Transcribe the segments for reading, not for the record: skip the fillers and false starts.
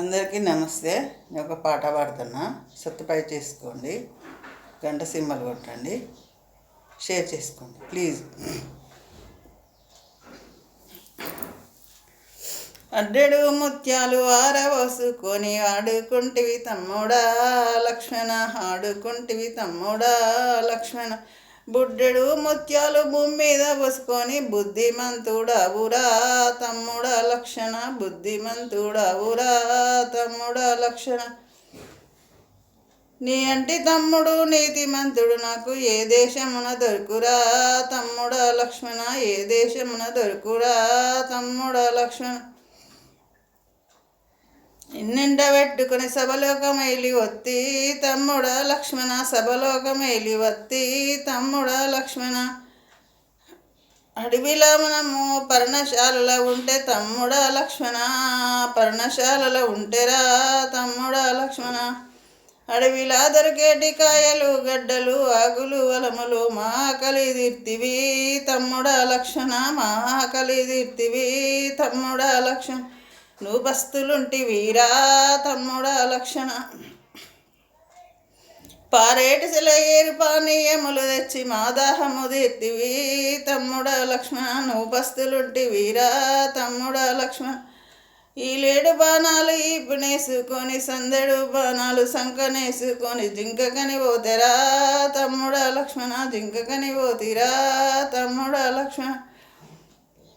అందరికీ నమస్తే. నేను ఒక పాట పాడుతున్నా, సబ్స్క్రైబ్ చేసుకోండి, గంట సింబల్ కొట్టండి, షేర్ చేసుకోండి ప్లీజ్. అడ్డెడు ముత్యాలు ఆరవోసుకొని ఆడుకుంటివి తమ్ముడా లక్ష్మణ, ఆడుకుంటివి తమ్ముడా లక్ష్మణ. బుడ్డెడు ముత్యాలు భూమి మీద పోసుకొని బుద్ధిమంతుడావురా తమ్ముడా లక్షణ, బుద్ధిమంతుడావురా తమ్ముడా లక్షణ. నీ అంటి తమ్ముడు నీతిమంతుడు నాకు ఏ దేశమున దొరుకురా తమ్ముడా లక్ష్మణ, ఏ దేశమున దొరుకురా తమ్ముడా లక్ష్మణ. నిండ పెట్టుకుని సభలోకమైలి వత్తి తమ్ముడా లక్ష్మణ, సభలోకమైలి వత్తి తమ్ముడా లక్ష్మణ. అడవిలో మనము పర్ణశాలలో ఉంటే తమ్ముడా లక్ష్మణ, పర్ణశాలలో ఉంటేరా తమ్ముడా లక్ష్మణ. అడవిలా దొరికేటి కాయలు గడ్డలు ఆకులు వలములు మా ఆకలి తీర్తివి తమ్ముడా లక్ష్మణ, మా ఆకలి తీర్తివి తమ్ముడా లక్ష్మణ. నువ్వు బస్తులుంటివీరా తమ్ముడా లక్షణ. పారేటి సెలయేరు పానీయములు తెచ్చి మా దాహము తీర్తివి తమ్ముడా లక్ష్మణ, నువ్వు బస్తులుంటివీరా తమ్ముడా లక్ష్మణ. ఈ లేడు బాణాలు ఈపునేసుకొని సందెడు బాణాలు సంకనేసుకొని జింకకని పోతేరా తమ్ముడా లక్ష్మణ, జింకకని పోతీరా తమ్ముడా లక్ష్మణ.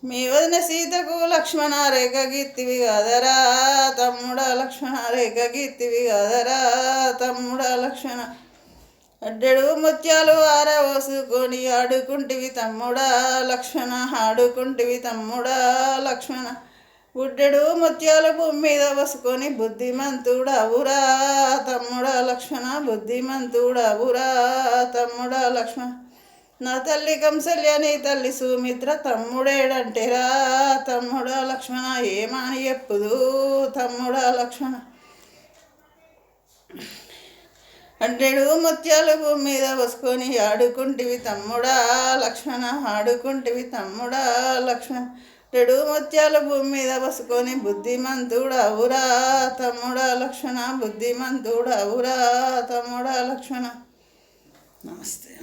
మీ వదిన సీతకు లక్ష్మణ రేఖ గీత్తివి కాదరా తమ్ముడా లక్ష్మణ, రేఖ గీత్తివి కాదరా తమ్ముడా లక్ష్మణ. అడ్డెడు ముత్యాలు ఆరవోసుకొని ఆడుకుంటివి తమ్ముడా లక్ష్మణ, ఆడుకుంటివి తమ్ముడా లక్ష్మణ. బుడ్డెడు ముత్యాలు భూమి మీద పోసుకొని బుద్ధిమంతుడావురా తమ్ముడా లక్ష్మణ, బుద్ధిమంతుడావురా తమ్ముడా లక్ష్మణ. నా తల్లి కంసల్య నీ తల్లి సుమిత్ర తమ్ముడేడంటేరా తమ్ముడా లక్ష్మణ, ఏమని చెప్పుదు తమ్ముడా లక్ష్మణ. అడ్డెడు ముత్యాలు భూమి మీద పోసుకొని ఆడుకుంటివి తమ్ముడా లక్ష్మణ, ఆడుకుంటివి తమ్ముడా లక్ష్మణ. అడ్డెడు ముత్యాలు భూమి మీద పోసుకొని బుద్ధిమంతుడావురా తమ్ముడా లక్ష్మణ, బుద్ధిమంతుడావురా తమ్ముడా లక్ష్మణ. నమస్తే.